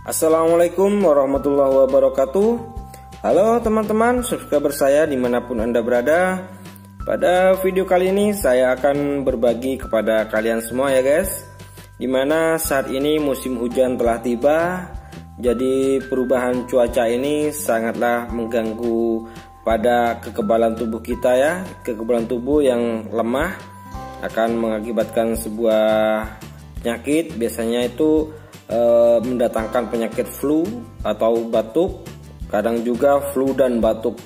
Assalamualaikum warahmatullahi wabarakatuh. Halo teman-teman subscriber saya dimanapun Anda berada. Pada video kali ini saya akan berbagi kepada kalian semua ya guys, dimana saat ini musim hujan telah tiba. Jadi perubahan cuaca ini sangatlah mengganggu pada kekebalan tubuh kita ya. Kekebalan tubuh yang lemah akan mengakibatkan sebuah penyakit, biasanya itu mendatangkan penyakit flu atau batuk, kadang juga flu dan batuk.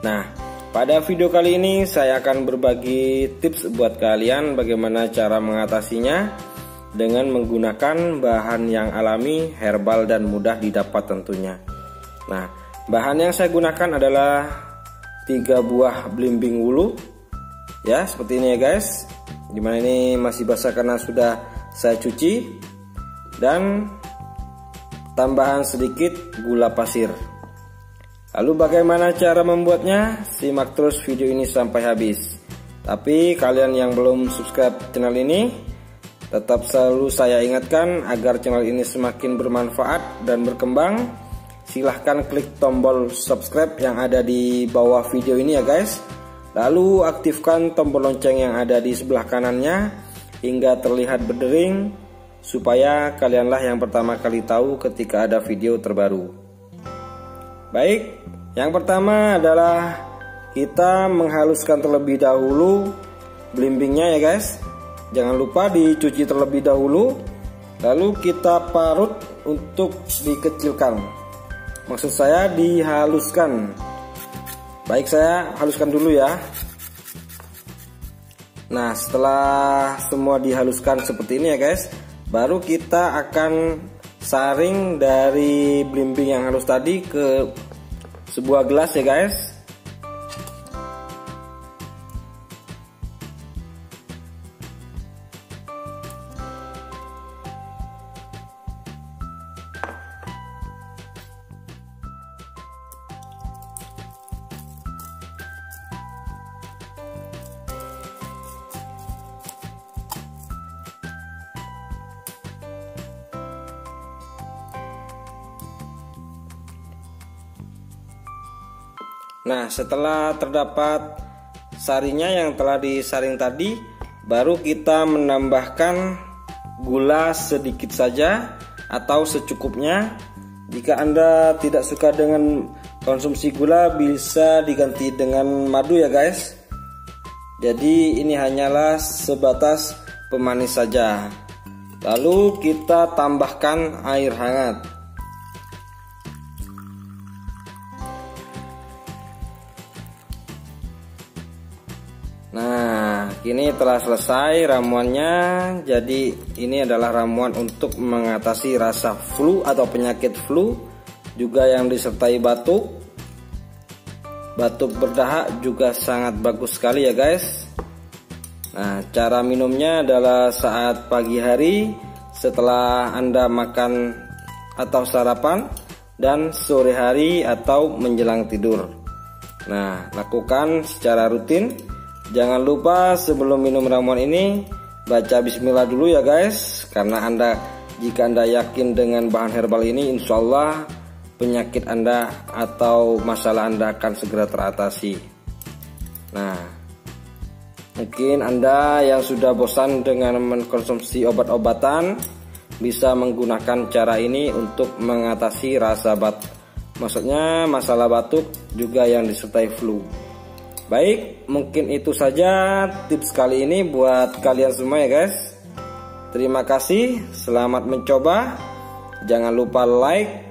Nah, pada video kali ini saya akan berbagi tips buat kalian bagaimana cara mengatasinya dengan menggunakan bahan yang alami, herbal dan mudah didapat tentunya. Nah, bahan yang saya gunakan adalah 3 buah belimbing wuluh ya, seperti ini ya guys. Dimana ini masih basah karena sudah saya cuci, dan tambahan sedikit gula pasir. Lalu bagaimana cara membuatnya? Simak terus video ini sampai habis. Tapi kalian yang belum subscribe channel ini, tetap selalu saya ingatkan agar channel ini semakin bermanfaat dan berkembang. Silahkan klik tombol subscribe yang ada di bawah video ini ya guys. Lalu aktifkan tombol lonceng yang ada di sebelah kanannya hingga terlihat berdering, supaya kalianlah yang pertama kali tahu ketika ada video terbaru. Baik, yang pertama adalah kita menghaluskan terlebih dahulu belimbingnya ya guys. Jangan lupa dicuci terlebih dahulu, lalu kita parut untuk dikecilkan. Maksud saya dihaluskan. Baik, saya haluskan dulu ya. Nah, setelah semua dihaluskan seperti ini ya guys, baru kita akan saring dari belimbing yang halus tadi ke sebuah gelas ya guys. Nah, setelah terdapat sarinya yang telah disaring tadi, baru kita menambahkan gula sedikit saja atau secukupnya. Jika Anda tidak suka dengan konsumsi gula, bisa diganti dengan madu ya guys. Jadi ini hanyalah sebatas pemanis saja. Lalu kita tambahkan air hangat. Nah, kini telah selesai ramuannya. Jadi ini adalah ramuan untuk mengatasi rasa flu atau penyakit flu, juga yang disertai batuk. Batuk berdahak juga sangat bagus sekali ya guys. Nah, cara minumnya adalah saat pagi hari setelah Anda makan atau sarapan, dan sore hari atau menjelang tidur. Nah, lakukan secara rutin. Jangan lupa sebelum minum ramuan ini baca bismillah dulu ya guys, karena jika Anda yakin dengan bahan herbal ini, insya Allah penyakit Anda atau masalah Anda akan segera teratasi. Nah, mungkin Anda yang sudah bosan dengan mengkonsumsi obat-obatan bisa menggunakan cara ini untuk mengatasi maksudnya masalah batuk juga yang disertai flu. Baik, mungkin itu saja tips kali ini buat kalian semua ya guys. Terima kasih, selamat mencoba. Jangan lupa like.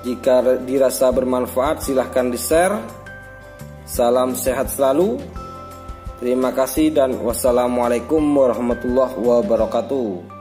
Jika dirasa bermanfaat silahkan di-share. Salam sehat selalu. Terima kasih dan wassalamualaikum warahmatullahi wabarakatuh.